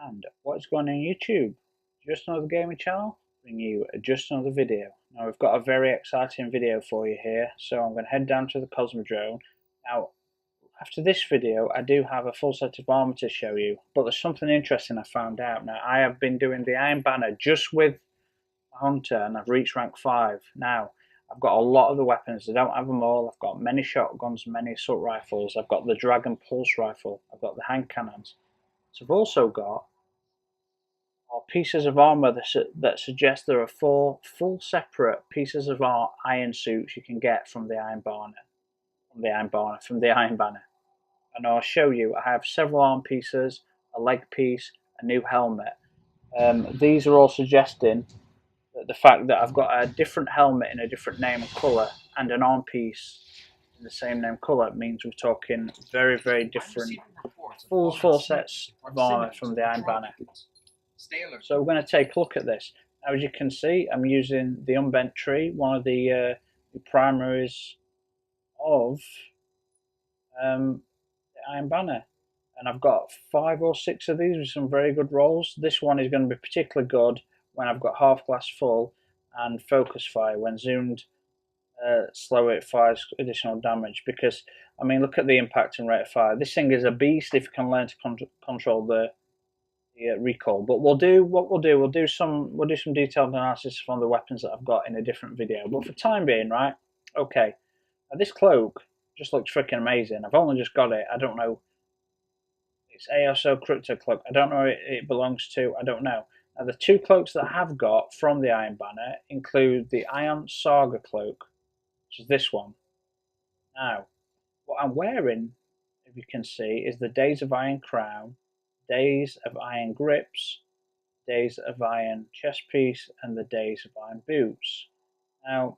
And what's going on YouTube? Just another gaming channel, bring you just another video. Now we've got a very exciting video for you here, so I'm going to head down to the Cosmodrome. Now, after this video, I do have a full set of armor to show you, but there's something interesting I found out. Now, I have been doing the Iron Banner just with a Hunter, and I've reached rank 5. Now, I've got a lot of the weapons. I don't have them all. I've got many shotguns, many assault rifles. I've got the Dragon Pulse Rifle. I've got the hand cannons. So I've also got pieces of armor that suggest there are 4 full separate pieces of iron suits you can get from the Iron Banner. And I'll show you. I have several arm pieces, a leg piece, a new helmet. These are all suggesting that the fact that I've got a different helmet in a different name and colour and an arm piece in the same name colour means we're talking very, very different full sets of armor from the Iron Banner. So we're going to take a look at this. Now, as you can see, I'm using the Unbent Tree, one of the primaries of the Iron Banner. And I've got 5 or 6 of these with some very good rolls. This one is going to be particularly good when I've got half glass full and focus fire. When zoomed slow, it fires additional damage. Because, I mean, look at the impact and rate of fire. This thing is a beast if you can learn to control the recoil. But we'll do some detailed analysis from the weapons that I've got in a different video. But for time being, right? Okay, now this cloak just looks freaking amazing. I've only just got it. I don't know. It's ASO Crypto Cloak. I don't know who it belongs to. I don't know. Now the 2 cloaks that I have got from the Iron Banner include the Iron Saga Cloak, which is this one. Now, what I'm wearing, if you can see, is the Days of Iron Crown, Days of Iron Grips, Days of Iron Chest Piece, and the Days of Iron Boots. Now,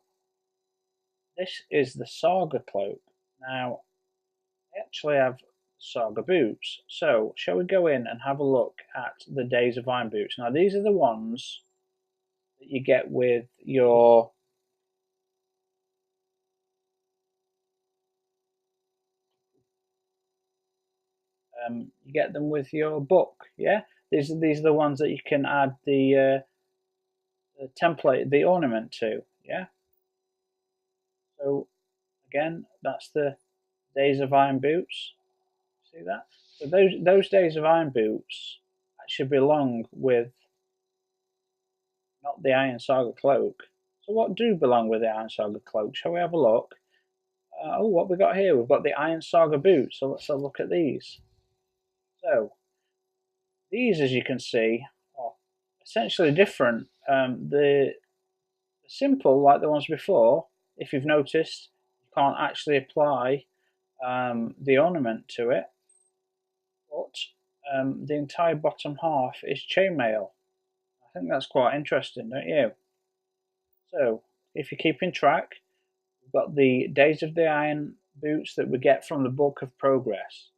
this is the Saga Cloak. Now, I actually have Saga Boots. So, shall we go in and have a look at the Days of Iron Boots? Now, these are the ones that you get with your you get them with your book, yeah? These are the ones that you can add the template, the ornament to, yeah? So, again, that's the Days of Iron Boots. See that? So those Days of Iron Boots actually belong with not the Iron Saga Cloak. So what do belong with the Iron Saga Cloak? Shall we have a look? Oh, what we got here? We've got the Iron Saga Boots. So let's have a look at these. So these, as you can see, are essentially different. The simple, like the ones before, if you've noticed, you can't actually apply the ornament to it, but the entire bottom half is chainmail. I think that's quite interesting, don't you? So, if you're keeping track, we've got the Days of the Iron Boots that we get from the Book of Progress.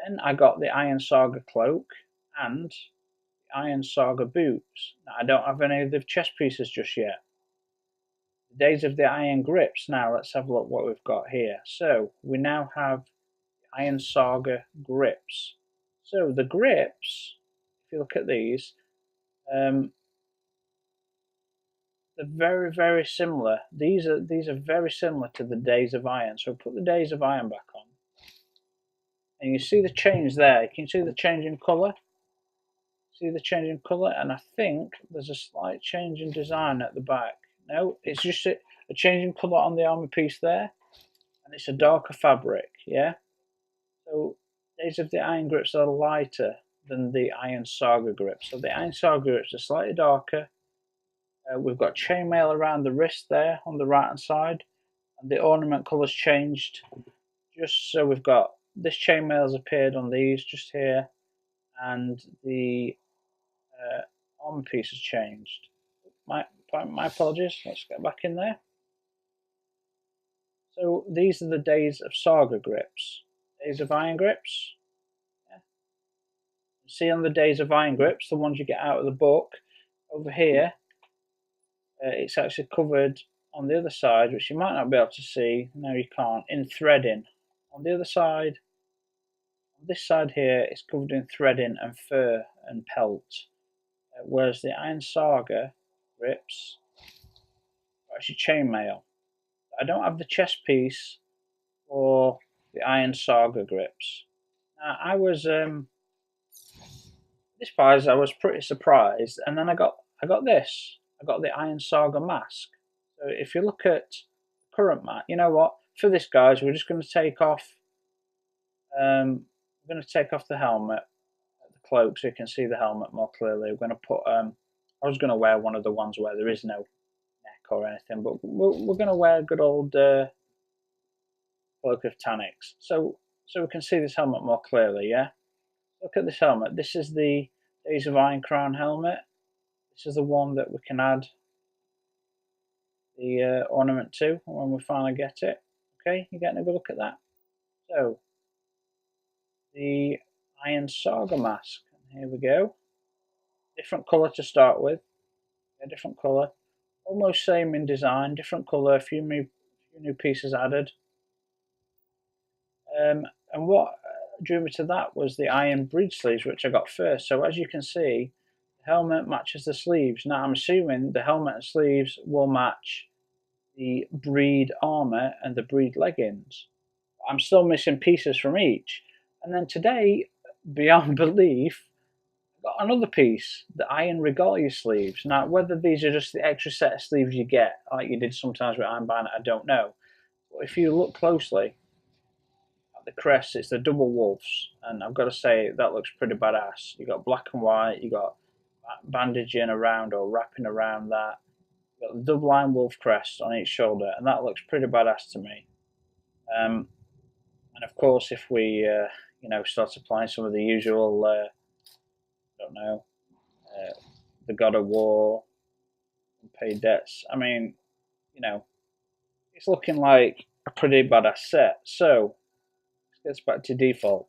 Then I got the Iron Saga Cloak and the Iron Saga Boots. Now, I don't have any of the chest pieces just yet. The Days of the Iron Grips. Now, let's have a look what we've got here. So, we now have the Iron Saga Grips. So, the grips, if you look at these, they're very, very similar. These are very similar to the Days of Iron. So put the Days of Iron back on, and you see the change there. You can see the change in colour. See the change in colour, and I think there's a slight change in design at the back. No, it's just a change in colour on the armour piece there, and it's a darker fabric. Yeah. So Days of the Iron Grips are lighter than the Iron Saga Grips. So the Iron Saga Grips are slightly darker. We've got chainmail around the wrist there on the right hand side, and the ornament colour's changed. Just so we've got this chainmail has appeared on these just here, and the armor piece has changed. My apologies. Let's get back in there. So these are the Days of Saga Grips, Days of Iron Grips. Yeah. See on the Days of Iron Grips, the ones you get out of the book, over here. It's actually covered on the other side, which you might not be able to see. No, you can't. In threading. On the other side, This side here is covered in threading and fur and pelt, whereas the Iron Saga grips are actually chainmail. I don't have the chest piece or the Iron Saga grips. Now, I was pretty surprised, and then I got this. I got the Iron Saga Mask. So if you look at the current mat, you know what? For this, guys, we're just going to take off. We're going to take off the helmet, the cloak, so you can see the helmet more clearly. We're going to put. I was going to wear one of the ones where there is no neck or anything, but we're going to wear a good old cloak of Tanix, so we can see this helmet more clearly. Yeah. Look at this helmet. This is the Days of Iron Crown helmet. This is the one that we can add the ornament to when we finally get it. Okay, you're getting a good look at that. So, the Iron Saga Mask. Here we go. Different colour to start with. A different colour. Almost same in design. Different colour. A few new pieces added. And what drew me to that was the iron breed sleeves, which I got first. So as you can see, the helmet matches the sleeves. Now I'm assuming the helmet and sleeves will match the breed armour and the breed leggings. I'm still missing pieces from each. And then today, beyond belief, I got another piece, the iron regalia sleeves. Now, whether these are just the extra set of sleeves you get, like you did sometimes with Iron Banner, I don't know. But if you look closely, the crest, it's the double wolves, and I've got to say that looks pretty badass. You got black and white, you got bandaging around or wrapping around that. You got the double line wolf crest on each shoulder, and that looks pretty badass to me. And of course, if we start applying some of the usual, I don't know, the God of War, pay debts. I mean, it's looking like a pretty badass set. So let's get back to default.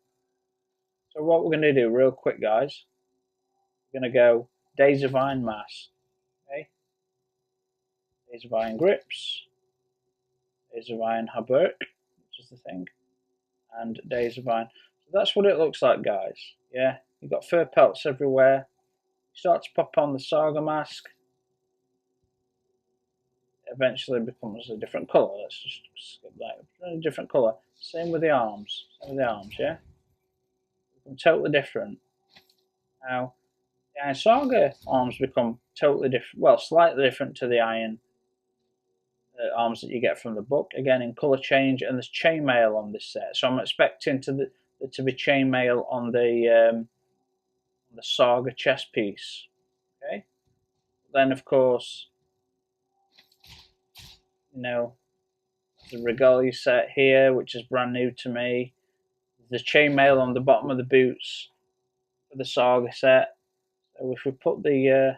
So what we're going to do real quick, guys, we're going to go Days of Iron Mask. Okay, Days of Iron Grips, Days of Iron Haberk, which is the thing, and Days of Iron. So that's what it looks like, guys. Yeah, you've got fur pelts everywhere. You start to pop on the Saga Mask. It eventually becomes a different colour. Let's just skip that. A different colour. Same with the arms. Yeah. Become totally different. Now, the Iron Saga arms become totally different. Well, slightly different to the Iron arms that you get from the book. Again, in colour change, and there's chainmail on this set. So I'm expecting to be chainmail on the Saga chest piece. Okay. Then, of course, the regalia set here, which is brand new to me. The chainmail on the bottom of the boots for the Saga set. So if we put the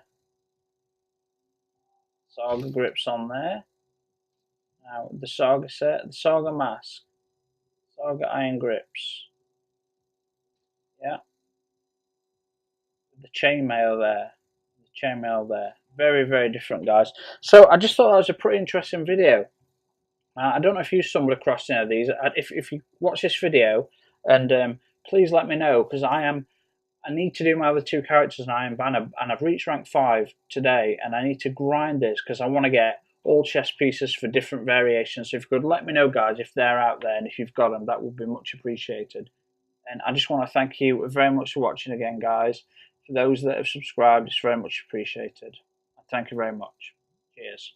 Saga grips on there, now the Saga set, the Saga Mask, Saga Iron Grips, yeah, the chainmail there, very, very different, guys. So I just thought that was a pretty interesting video. I don't know if you stumbled across any of these. If you watch this video, and please let me know, because I need to do my other two characters in Iron Banner, and I've reached rank 5 today, and I need to grind this because I want to get all chest pieces for different variations. So if you could let me know, guys, if they're out there, and if you've got them, that would be much appreciated. And I just want to thank you very much for watching again, guys. For those that have subscribed, it's very much appreciated. Thank you very much. Cheers.